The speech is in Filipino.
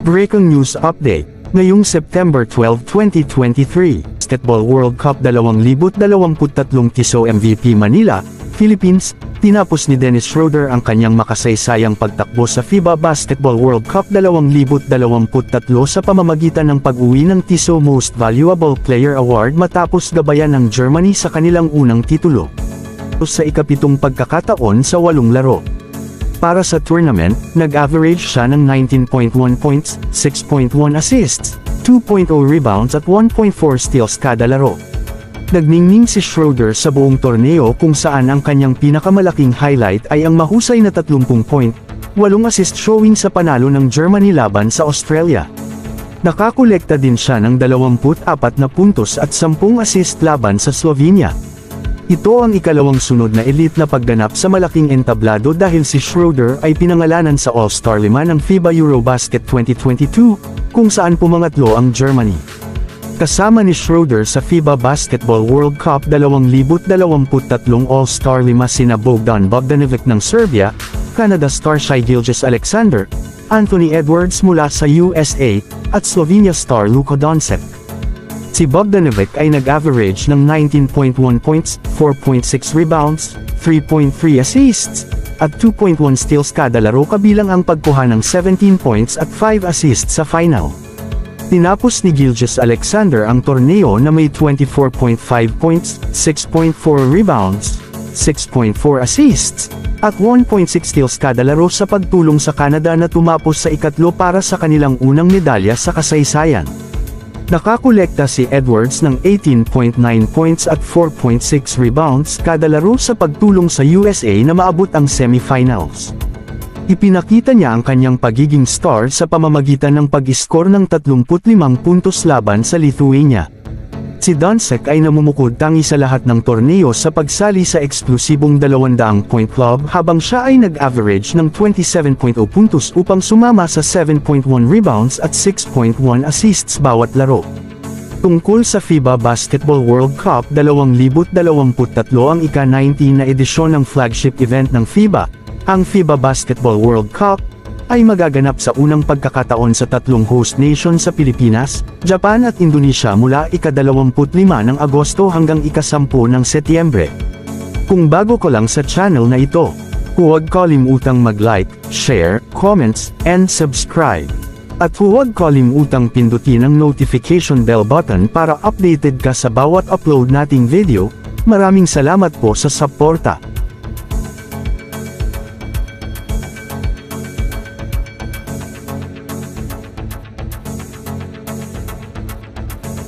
Breaking news update. Ngayong September 12, 2023, Basketball World Cup 2023 Tiso MVP Manila, Philippines, tinapos ni Dennis Schroeder ang kanyang makasaysayang pagtakbo sa FIBA Basketball World Cup 2023 sa pamamagitan ng pag-uwi ng Tiso Most Valuable Player Award matapos gabayan ng Germany sa kanilang unang titulo. Sa ikapitong pagkakataon sa 8 laro. Para sa tournament, nag-average siya ng 19.1 points, 6.1 assists, 2.0 rebounds at 1.4 steals kada laro. Nagningning si Schroeder sa buong torneo kung saan ang kanyang pinakamalaking highlight ay ang mahusay na 30 point, 8 assist showing sa panalo ng Germany laban sa Australia. Nakakolekta din siya ng 24 na puntos at 10 assist laban sa Slovenia. Ito ang ikalawang sunod na elite na pagganap sa malaking entablado dahil si Schroeder ay pinangalanan sa All-Star 5 ng FIBA Eurobasket 2022, kung saan pumangatlo ang Germany. Kasama ni Schroeder sa FIBA Basketball World Cup 2023 All-Star 5 sina Bogdan Bogdanovic ng Serbia, Canada star Shai Gilgeous-Alexander, Anthony Edwards mula sa USA, at Slovenia star Luka Doncic. Si Bogdanovic ay nag-average ng 19.1 points, 4.6 rebounds, 3.3 assists, at 2.1 steals kada laro kabilang ang pagkuha ng 17 points at 5 assists sa final. Tinapos ni Gilgeous-Alexander ang torneo na may 24.5 points, 6.4 rebounds, 6.4 assists, at 1.6 steals kada laro sa pagtulong sa Canada na tumapos sa ikatlo para sa kanilang unang medalya sa kasaysayan. Nakakolekta si Edwards ng 18.9 points at 4.6 rebounds kada laro sa pagtulong sa USA na maabot ang semifinals. Ipinakita niya ang kanyang pagiging star sa pamamagitan ng pag-score ng 35 puntos laban sa Lithuania. Si Doncic ay namumukod tangi sa lahat ng torneo sa pagsali sa eksklusibong 200-point club habang siya ay nag-average ng 27.0 puntos upang sumama sa 7.1 rebounds at 6.1 assists bawat laro. Tungkol sa FIBA Basketball World Cup 2023 ang ika-19 na edisyon ng flagship event ng FIBA, ang FIBA Basketball World Cup, ay magaganap sa unang pagkakataon sa 3 host nation sa Pilipinas, Japan at Indonesia mula ika-25 ng Agosto hanggang ika-10 ng Setyembre. Kung bago ko lang sa channel na ito, huwag kalimutang mag-like, share, comments, and subscribe. At huwag kalimutang pindutin ang notification bell button para updated ka sa bawat upload nating video. Maraming salamat po sa suporta.